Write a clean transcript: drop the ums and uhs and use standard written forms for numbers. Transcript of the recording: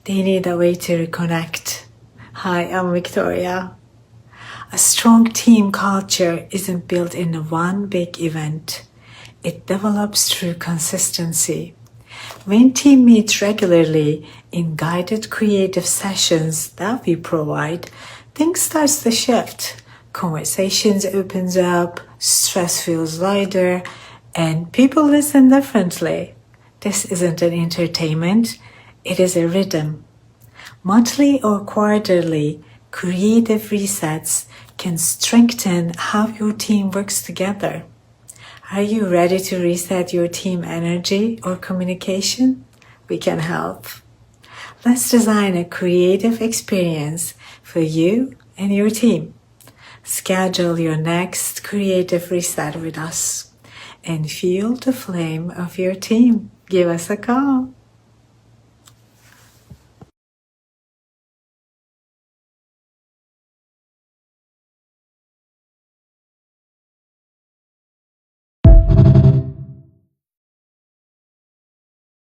They need a way to reconnect. Hi, I'm Victoria. A strong team culture isn't built in one big event. It develops through consistency. When team meets regularly in guided creative sessions that we provide, things start to shift. Conversations opens up, stress feels lighter, and people listen differently. This isn't an entertainment, it is a rhythm. Monthly or quarterly, creative resets can strengthen how your team works together. Are you ready to reset your team energy or communication? We can help. Let's design a creative experience for you and your team. Schedule your next creative reset with us and fuel the flame of your team. Give us a call.